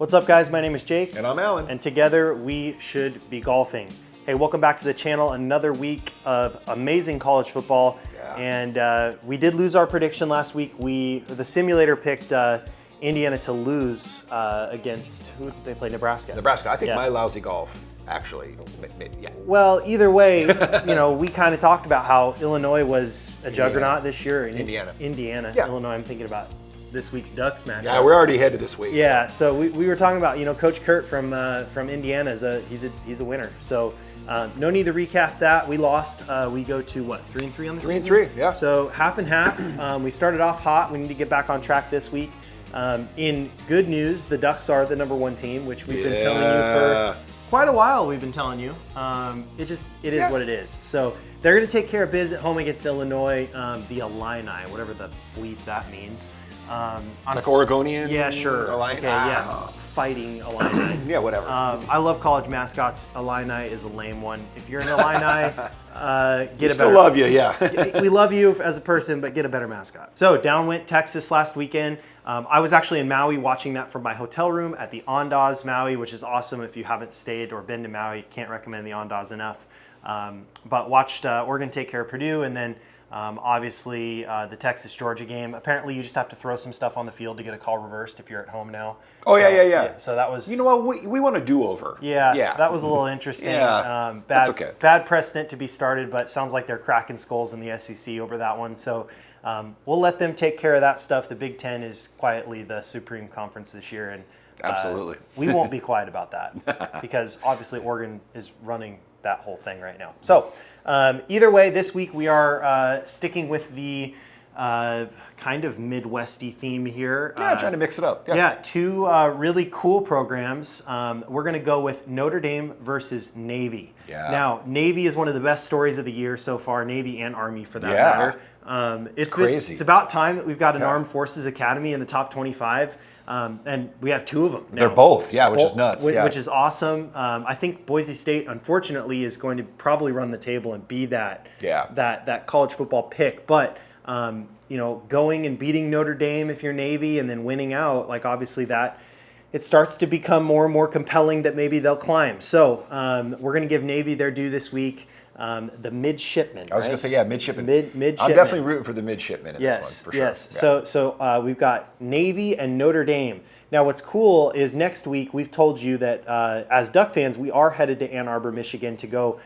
What's up, guys? My name is Jake. And I'm Alan. And together we should be golfing. Hey, welcome back to the channel. Another week of amazing college football. Yeah. And we did lose our prediction last week. The simulator picked Indiana to lose against, who did they play? Nebraska. Nebraska. I think Yeah. my lousy golf, actually. Yeah. Well, either way, we kind of talked about how Illinois was a juggernaut this year. Indiana. Yeah. Illinois, I'm thinking about this week's Ducks match. Yeah, we're already ahead of this week. Yeah, so we were talking about, Coach Kurt from Indiana he's a winner. So no need to recap that. We lost. We go to what, 3-3 on the season? 3-3, yeah. So half and half. We started off hot. We need to get back on track this week. In good news, the Ducks are the #1 team, which we've been telling you for quite a while. We've been telling you. It is what it is. So they're going to take care of biz at home against Illinois, the Illini, whatever the bleep that means. Like Oregonian? Yeah, sure. Illini? Okay, yeah. Fighting Illini. Yeah, whatever. I love college mascots. Illini is a lame one. If you're an Illini, we still love you, yeah. We love you as a person, but get a better mascot. So down went Texas last weekend. I was actually in Maui watching that from my hotel room at the Ondas Maui, which is awesome. If you haven't stayed or been to Maui, can't recommend the Ondas enough. But watched Oregon take care of Purdue, and then obviously the Texas-Georgia game. Apparently you just have to throw some stuff on the field to get a call reversed if you're at home now. Oh, yeah. So that was... You know what? We want a do-over. Yeah, that was a little interesting. Yeah, that's okay. Bad precedent to be started, but sounds like they're cracking skulls in the SEC over that one. So we'll let them take care of that stuff. The Big Ten is quietly the supreme conference this year, and absolutely, we won't be quiet about that because obviously Oregon is running that whole thing right now. So either way, this week we are sticking with the kind of Midwesty theme here. Yeah, trying to mix it up. Yeah, two really cool programs. We're going to go with Notre Dame versus Navy. Yeah. Now, Navy is one of the best stories of the year so far, Navy and Army for that matter. It's crazy. It's about time that we've got an Armed Forces Academy in the top 25. And we have two of them now. They're both, which is nuts. Which is awesome. I think Boise State, unfortunately, is going to probably run the table and be that college football pick. But going and beating Notre Dame if you're Navy and then winning out, like obviously that it starts to become more and more compelling that maybe they'll climb. So we're going to give Navy their due this week. The midshipmen. I was going to say, midshipmen. Midshipmen. I'm definitely rooting for the midshipmen in this one, for sure. Yes. So we've got Navy and Notre Dame. Now, what's cool is next week we've told you that as Duck fans, we are headed to Ann Arbor, Michigan to go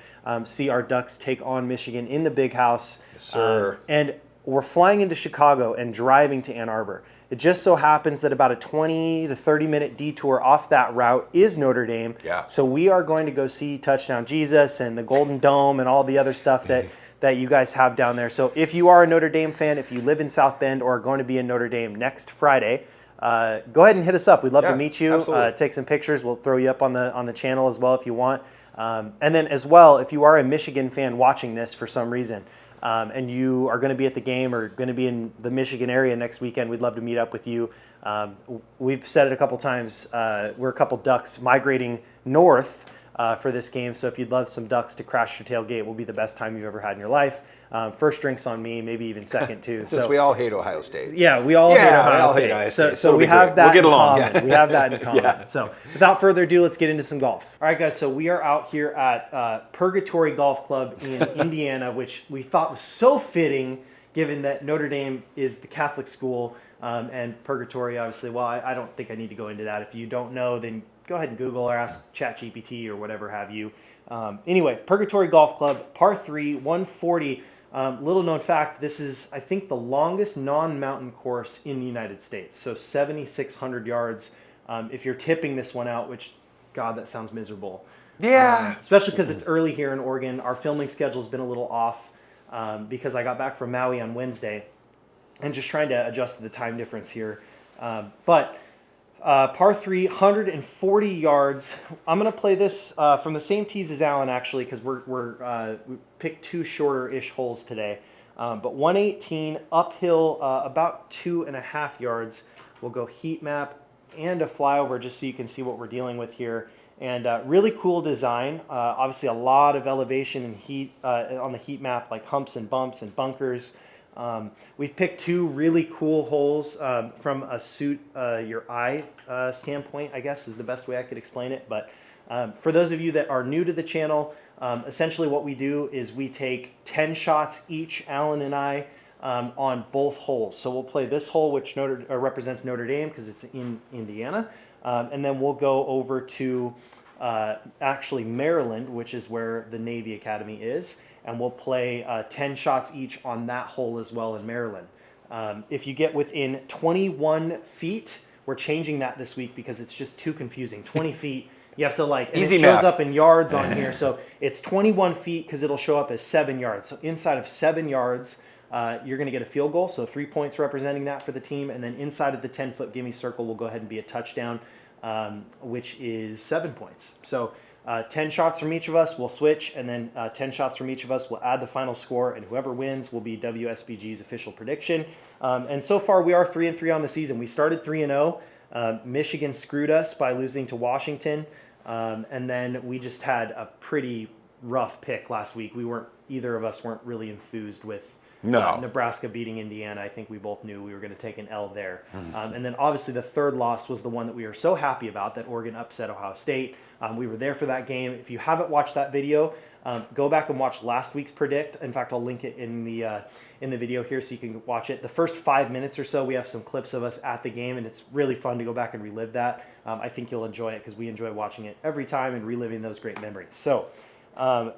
see our Ducks take on Michigan in the Big House. Yes, sir. And we're flying into Chicago and driving to Ann Arbor. It just so happens that about a 20 to 30 minute detour off that route is Notre Dame. Yeah. So we are going to go see Touchdown Jesus and the Golden Dome and all the other stuff that you guys have down there. So if you are a Notre Dame fan, if you live in South Bend or are going to be in Notre Dame next Friday, go ahead and hit us up. We'd love to meet you. Take some pictures. We'll throw you up on the channel as well if you want. And then as well, if you are a Michigan fan watching this for some reason, and you are going to be at the game or going to be in the Michigan area next weekend, we'd love to meet up with you. We've said it a couple times. We're a couple Ducks migrating north for this game, so if you'd love some Ducks to crash your tailgate, it will be the best time you've ever had in your life. First drinks on me, maybe even second too. Since we all hate Ohio State. Yeah, we all hate Ohio State. So we have that. We'll get along. Yeah. We have that in common. So without further ado, let's get into some golf. All right, guys. So we are out here at Purgatory Golf Club in Indiana, which we thought was so fitting, given that Notre Dame is the Catholic school and Purgatory, obviously. Well, I don't think I need to go into that. If you don't know, then go ahead and Google or ask ChatGPT or whatever have you. Anyway, Purgatory Golf Club, par 3, 140. Little known fact, this is, I think, the longest non-mountain course in the United States. So 7,600 yards. If you're tipping this one out, which, God, that sounds miserable. Yeah. Especially because it's early here in Oregon. Our filming schedule's been a little off because I got back from Maui on Wednesday and just trying to adjust to the time difference here. But par 3, 140 yards. I'm going to play this from the same tees as Alan, actually, because we picked two shorter-ish holes today. But 118 uphill, about 2.5 yards. We'll go heat map and a flyover just so you can see what we're dealing with here. And really cool design. Obviously, a lot of elevation and heat on the heat map, like humps and bumps and bunkers. We've picked 2 really cool holes from a suit your eye standpoint, I guess is the best way I could explain it. But for those of you that are new to the channel, essentially what we do is we take 10 shots each, Alan and I, on both holes. So we'll play this hole, which represents Notre Dame because it's in Indiana. And then we'll go over to actually Maryland, which is where the Navy Academy is. And we'll play 10 shots each on that hole as well in Maryland. If you get within 21 feet, we're changing that this week because it's just too confusing. 20 feet, you have to and Easy it shows math. up in yards on here. So it's 21 feet because it'll show up as 7 yards. So inside of 7 yards, you're going to get a field goal. So 3 points representing that for the team. And then inside of the 10-foot gimme circle will go ahead and be a touchdown, which is 7 points. So 10 shots from each of us, we'll switch, and then 10 shots from each of us, we'll add the final score, and whoever wins will be WSBG's official prediction. And so far, we are 3-3 on the season. We started 3-0. Michigan screwed us by losing to Washington, and then we just had a pretty rough pick last week. Either of us weren't really enthused with Nebraska beating Indiana. I think we both knew we were going to take an L there. And then obviously the third loss was the one that we were so happy about, that Oregon upset Ohio State. We were there for that game. If you haven't watched that video, go back and watch last week's predict. In fact, I'll link it in the video here so you can watch it. The first 5 minutes or so, we have some clips of us at the game, and it's really fun to go back and relive that. I think you'll enjoy it because we enjoy watching it every time and reliving those great memories. So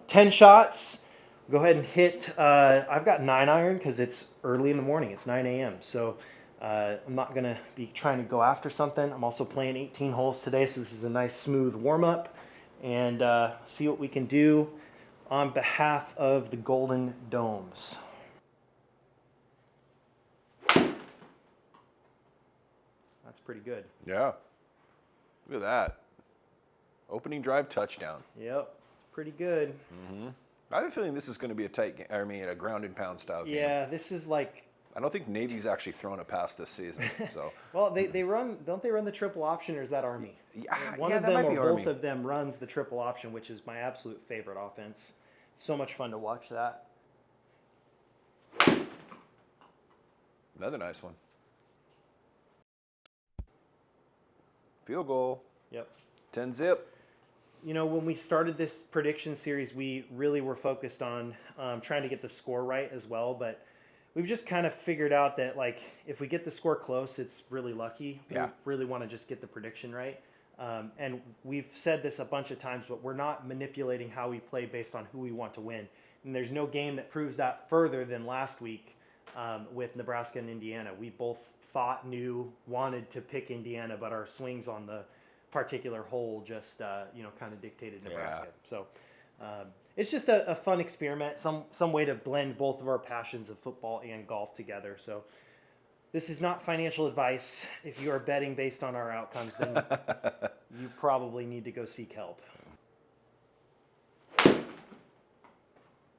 10 shots. Go ahead and hit. I've got 9-iron because it's early in the morning. It's 9 a.m. So I'm not going to be trying to go after something. I'm also playing 18 holes today, so this is a nice smooth warm-up. And see what we can do on behalf of the Golden Domes. That's pretty good. Yeah. Look at that. Opening drive touchdown. Yep, pretty good. I have a feeling this is going to be a tight game. I mean, a ground and pound style game. Yeah, this is like. I don't think Navy's actually thrown a pass this season. So. Well, they run. Don't they run the triple option, or is that Army? One of that them might be or Army. both of them runs the triple option, which is my absolute favorite offense. So much fun to watch that. Another nice one. Field goal. Yep. 10-zip. You know, when we started this prediction series, we really were focused on trying to get the score right as well. But we've just kind of figured out that, like, if we get the score close, it's really lucky. Yeah. We really want to just get the prediction right. And we've said this a bunch of times, but we're not manipulating how we play based on who we want to win. And there's no game that proves that further than last week with Nebraska and Indiana. We both thought, wanted to pick Indiana, but our swings on the particular hole just kind of dictated Nebraska. Yeah. So it's just a fun experiment, some way to blend both of our passions of football and golf together. So this is not financial advice. If you are betting based on our outcomes, then you probably need to go seek help.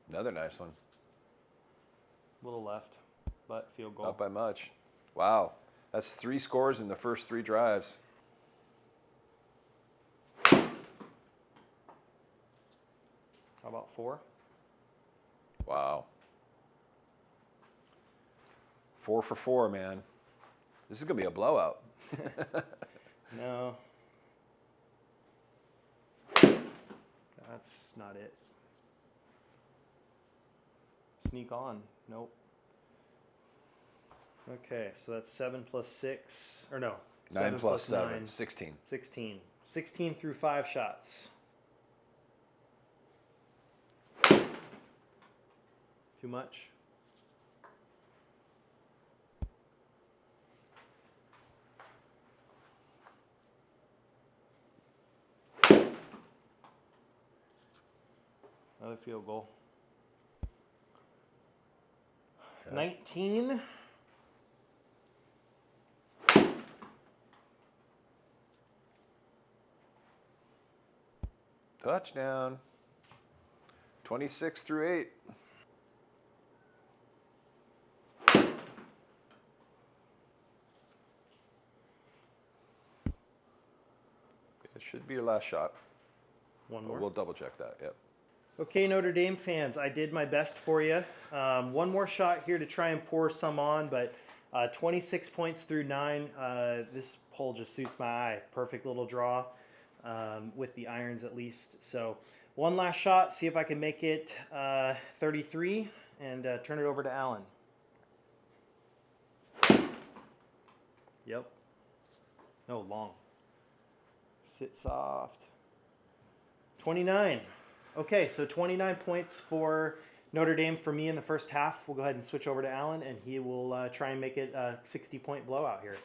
Another nice one. A little left, but field goal. Not by much. Wow. That's 3 scores in the first 3 drives. How about 4? Wow. 4 for 4, man. This is going to be a blowout. No. That's not it. Sneak on. Nope. Okay, so that's 7 plus 6. Or no. 9 plus 7. 9. 16. 16. 16 through 5 shots. Too much? Another field goal. Okay. 19. Touchdown. 26 through 8. It should be your last shot. One more. We'll double check that. Yep. Okay, Notre Dame fans, I did my best for you. One more shot here to try and pour some on, but 26 points through 9. This hole just suits my eye. Perfect little draw with the irons at least. So one last shot, see if I can make it 33 and turn it over to Alan. Yep. No, long. Sit soft. 29. Okay, so 29 points for Notre Dame for me in the first half. We'll go ahead and switch over to Alan, and he will try and make it a 60-point blowout here.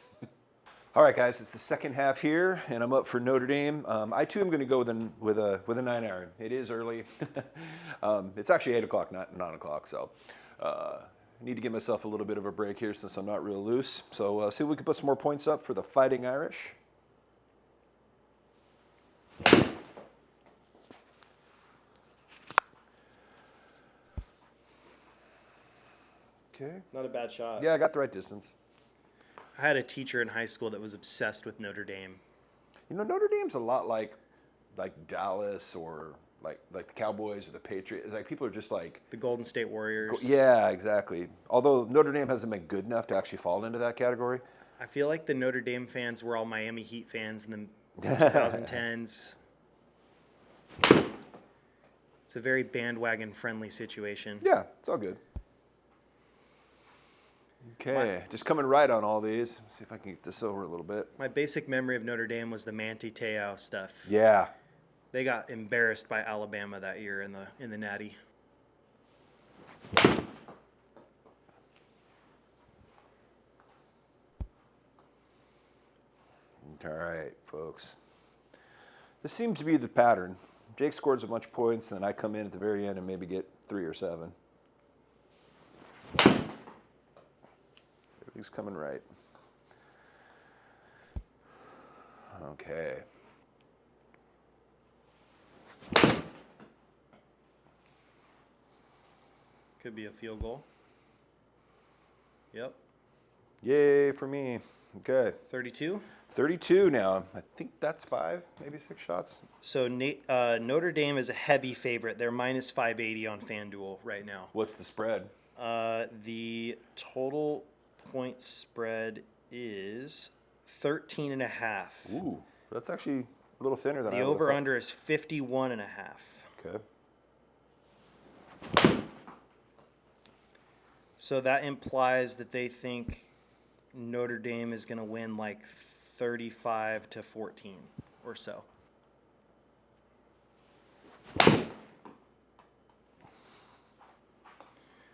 All right, guys, it's the second half here, and I'm up for Notre Dame. I too am going to go with a 9-iron. It is early. It's actually 8 o'clock, not 9 o'clock, so I need to give myself a little bit of a break here since I'm not real loose. So see if we can put some more points up for the Fighting Irish. Okay. Not a bad shot. Yeah, I got the right distance. I had a teacher in high school that was obsessed with Notre Dame. You know, Notre Dame's a lot like Dallas or like the Cowboys or the Patriots. Like people are just like The Golden State Warriors. yeah, exactly. Although Notre Dame hasn't been good enough to actually fall into that category. I feel like the Notre Dame fans were all Miami Heat fans in the 2010s. It's a very bandwagon-friendly situation. Yeah, it's all good. Okay, just coming right on all these. See if I can get this over a little bit. My basic memory of Notre Dame was the Manti Te'o stuff. Yeah. They got embarrassed by Alabama that year in the Natty. All right, folks. This seems to be the pattern. Jake scores a bunch of points, and then I come in at the very end and maybe get 3 or 7. Everything's coming right. Okay. Could be a field goal. Yep. Yay for me. Okay. 32. 32 now. I think that's 5, maybe 6 shots. So Notre Dame is a heavy favorite. They're minus 580 on FanDuel right now. What's the spread? The total point spread is 13.5. Ooh, that's actually a little thinner than I The would have thought. over-under is 51.5. Okay. So that implies that they think Notre Dame is going to win like 35-14 or so.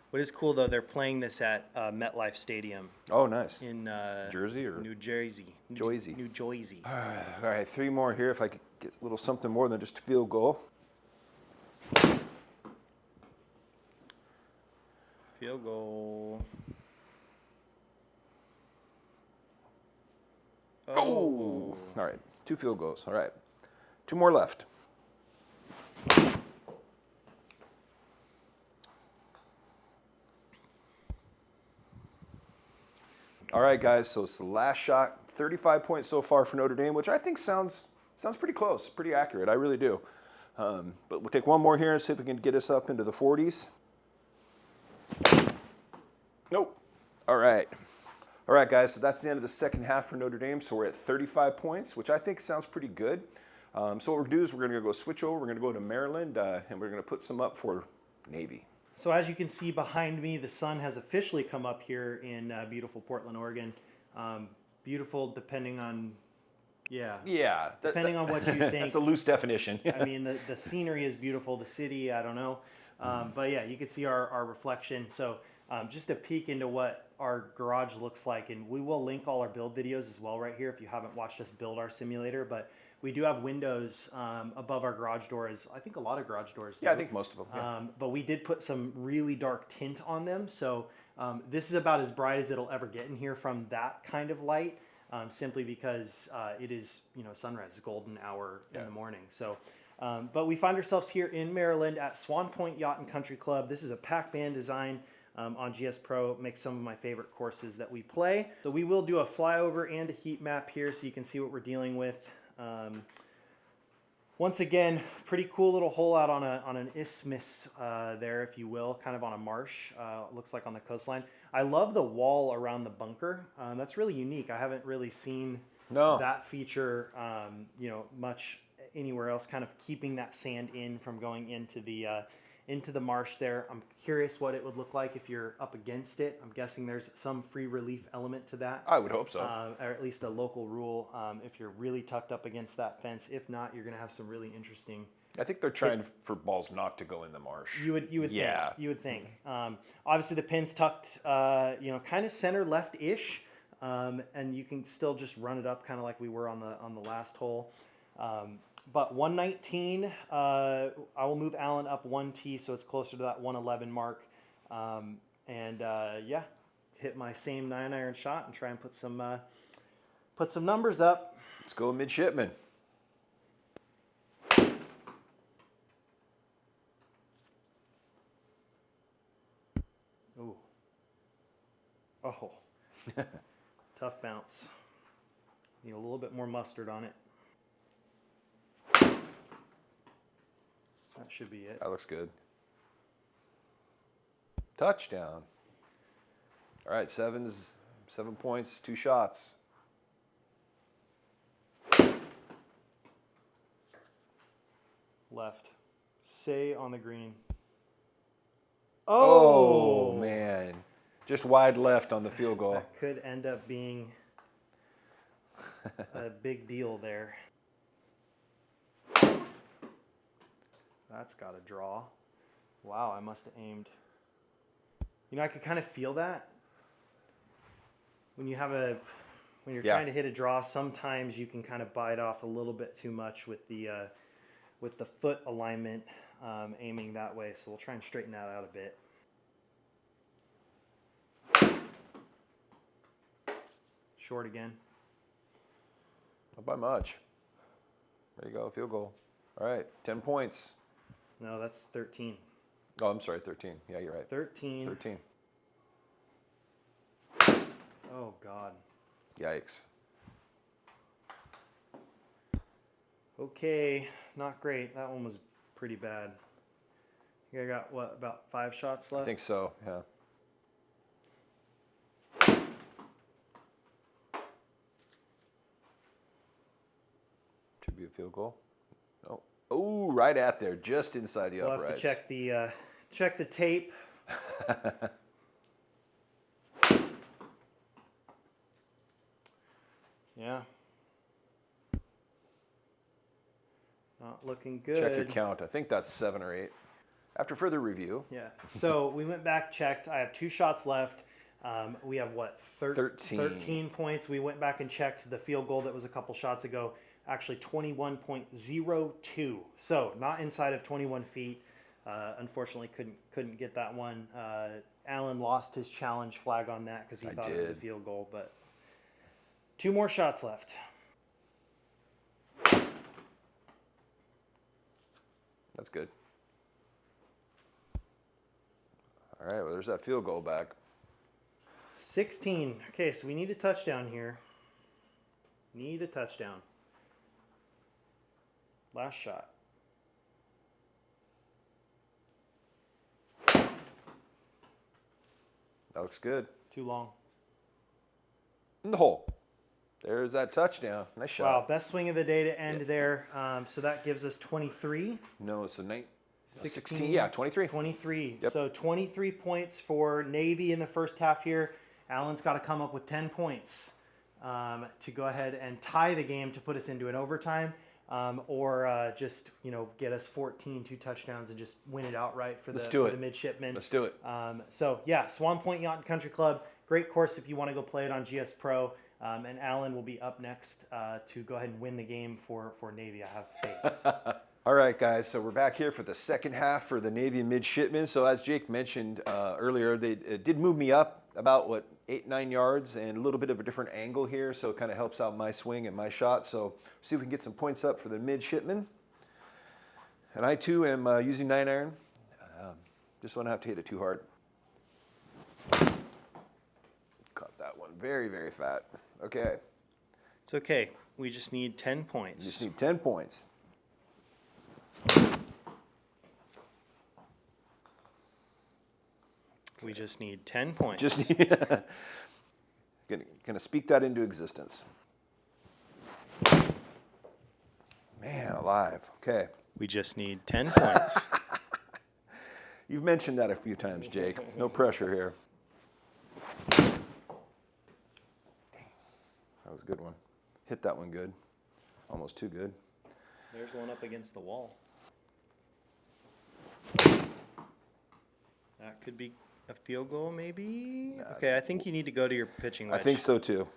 What is cool though, they're playing this at MetLife Stadium Oh, nice. in Jersey or New Jersey. Jersey. New Jersey. All right, 3 more here if I could get a little something more than just a field goal. Field goal. Oh! All right, 2 field goals. All right, 2 more left. All right, guys, so it's the last shot. 35 points so far for Notre Dame, which I think sounds pretty close, pretty accurate. I really do. But we'll take one more here and see if we can get us up into the 40s. Nope. All right. All right, guys, so that's the end of the second half for Notre Dame. So we're at 35 points, which I think sounds pretty good. So what we're going to do is we're going to go switch over. We're going to go to Maryland, and we're going to put some up for Navy. So as you can see behind me, the sun has officially come up here in beautiful Portland, Oregon. Beautiful depending on, depending on what you think. That's a loose definition. I mean, the scenery is beautiful. The city, I don't know. But yeah, you can see our reflection. So just a peek into what our garage looks like. And we will link all our build videos as well right here if you haven't watched us build our simulator. But we do have windows above our garage doors. I think a lot of garage doors do. Yeah, I think most of them. Yeah. But we did put some really dark tint on them. So this is about as bright as it'll ever get in here from that kind of light, simply because it is, sunrise, golden hour in the morning. So, but we find ourselves here in Maryland at Swan Point Yacht and Country Club. This is a pack band design on GS Pro. Makes some of my favorite courses that we play. So we will do a flyover and a heat map here so you can see what we're dealing with. once again, pretty cool little hole out on an isthmus there, if you will, kind of on a marsh. Looks like on the coastline. I love the wall around the bunker. That's really unique. I haven't really seen that feature, much anywhere else. Kind of keeping that sand in from going into the marsh there. I'm curious what it would look like if you're up against it. I'm guessing there's some free relief element to that. I would hope so. Or at least a local rule if you're really tucked up against that fence. If not, you're going to have some really interesting... I think they're trying for balls not to go in the marsh. You would think. You would think. Obviously, the pin's tucked, kind of center left-ish, and you can still just run it up kind of like we were on the last hole. But 119, I will move Alan up 1 tee, so it's closer to that 111 mark. Hit my same 9-iron shot and try and put some numbers up. Let's go midshipman. Ooh. Oh. Tough bounce. Need a little bit more mustard on it. That should be it. That looks good. Touchdown. All right, 7 points, 2 shots. Left. Say on the green. Oh, man. Just wide left on the field goal. That could end up being a big deal there. That's got a draw. Wow, I must have aimed. I could kind of feel that. When you're trying to hit a draw, sometimes you can kind of bite off a little bit too much with the foot alignment aiming that way. So we'll try and straighten that out a bit. Short again. Not by much. There you go, field goal. All right, 10 points. No, that's 13. Oh, I'm sorry, 13. Yeah, you're right. 13. 13. Oh, God. Yikes. Okay, not great. That one was pretty bad. I think I got, about 5 shots left? I think so, yeah. Should be a field goal. Oh, oh, right at there, just inside the uprights. We'll have to check the tape. Yeah. Not looking good. Check your count. I think that's 7 or 8. After further review. Yeah. So we went back, checked. I have 2 shots left. We have 13 points. We went back and checked the field goal that was a couple shots ago. Actually 21.02. So not inside of 21 feet. Unfortunately couldn't get that one. Alan lost his challenge flag on that because he thought it was a field goal. But 2 more shots left. That's good. All right, well, there's that field goal back. 16. Okay, so we need a touchdown here. Need a touchdown. Last shot. That looks good. Too long. In the hole. There's that touchdown. Nice shot. Wow, best swing of the day to end there. So that gives us 23. No, it's 16. Yeah, 23. 23. Yep. So 23 points for Navy in the first half here. Alan's got to come up with 10 points to go ahead and tie the game to put us into an overtime, or just get us 14, 2 touchdowns, and just win it outright for the midshipmen. Let's do it. Swan Point Yacht and Country Club, great course if you want to go play it on GS Pro. And Alan will be up next to go ahead and win the game for Navy. I have faith. All right, guys. So we're back here for the second half for the Navy midshipmen. So as Jake mentioned earlier, they did move me up about 8-9 yards and a little bit of a different angle here. So it kind of helps out my swing and my shot. So see if we can get some points up for the midshipmen. And I too am using 9-iron. Just don't have to hit it too hard. Caught that one very, very fat. Okay. It's okay. We just need 10 points. You just need 10 points. We just need 10 points. Just gonna speak that into existence. Man alive. Okay. We just need 10 points. You've mentioned that a few times, Jake. No pressure here. That was a good one. Hit that one good. Almost too good. There's one up against the wall. That could be a field goal, maybe. Okay, I think you need to go to your pitching wedge. I think so too,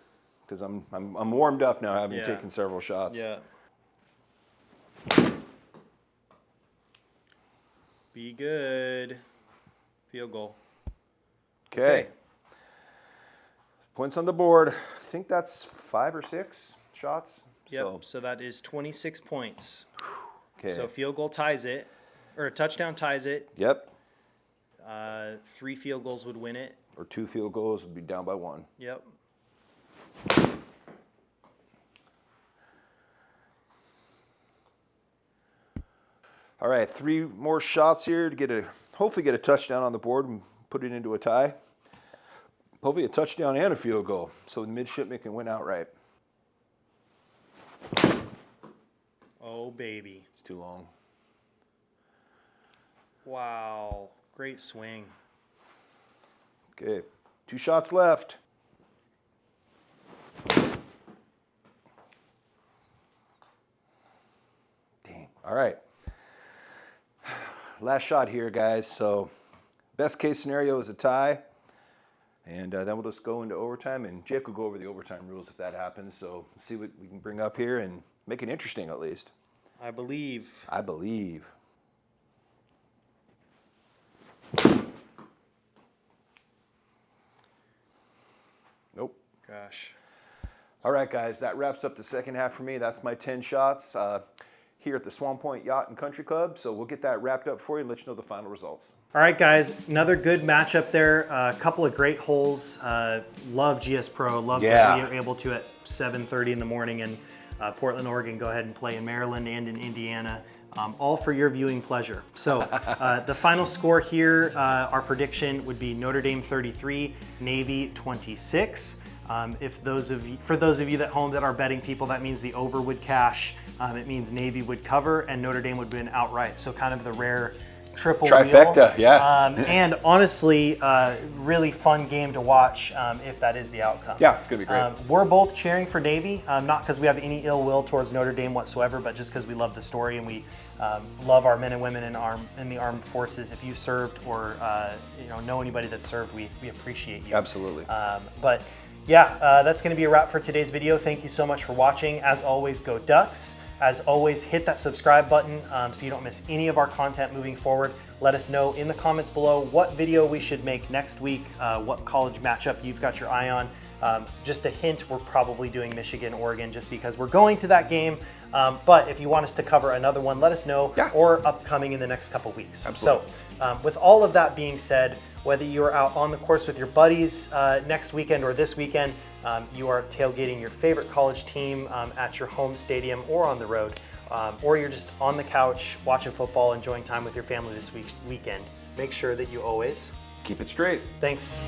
because I'm warmed up now, having taken several shots. Yeah. Be good. Field goal. Okay. Points on the board. I think that's 5 or 6 shots. Yep. So that is 26 points. Okay. So field goal ties it, or a touchdown ties it. Yep. 3 field goals would win it. Or 2 field goals would be down by 1. Yep. All right, 3 more shots here to hopefully get a touchdown on the board and put it into a tie. Hopefully a touchdown and a field goal, so the midshipman can win outright. Oh, baby. It's too long. Wow. Great swing. Okay, 2 shots left. Dang. All right. Last shot here, guys. So best case scenario is a tie. And then we'll just go into overtime. And Jake will go over the overtime rules if that happens. So let's see what we can bring up here and make it interesting at least. I believe. I believe. Nope. Gosh. All right, guys, that wraps up the second half for me. That's my 10 shots here at the Swan Point Yacht and Country Club. So we'll get that wrapped up for you and let you know the final results. All right, guys, another good matchup there. A couple of great holes. Love GS Pro. Love that we are able to at 7:30 in the morning in Portland, Oregon, go ahead and play in Maryland and in Indiana. All for your viewing pleasure. So the final score here, our prediction would be Notre Dame 33, Navy 26. For those of you at home that are betting people, that means the over would cash. It means Navy would cover and Notre Dame would win outright. So kind of the rare triple trifecta, wheel. yeah. And honestly, really fun game to watch if that is the outcome. Yeah, it's going to be great. We're both cheering for Navy, not because we have any ill will towards Notre Dame whatsoever, but just because we love the story and we love our men and women in the armed forces. If you served or know anybody that served, we appreciate you. Absolutely. But yeah, that's going to be a wrap for today's video. Thank you so much for watching. As always, go Ducks. As always, hit that subscribe button so you don't miss any of our content moving forward. Let us know in the comments below what video we should make next week, what college matchup you've got your eye on. Just a hint, we're probably doing Michigan, Oregon, just because we're going to that game. But if you want us to cover another one, let us know, or upcoming in the next couple weeks. Absolutely. So with all of that being said, whether you're out on the course with your buddies next weekend or this weekend, you are tailgating your favorite college team at your home stadium or on the road, or you're just on the couch watching football, enjoying time with your family this weekend, make sure that you always keep it straight. Thanks.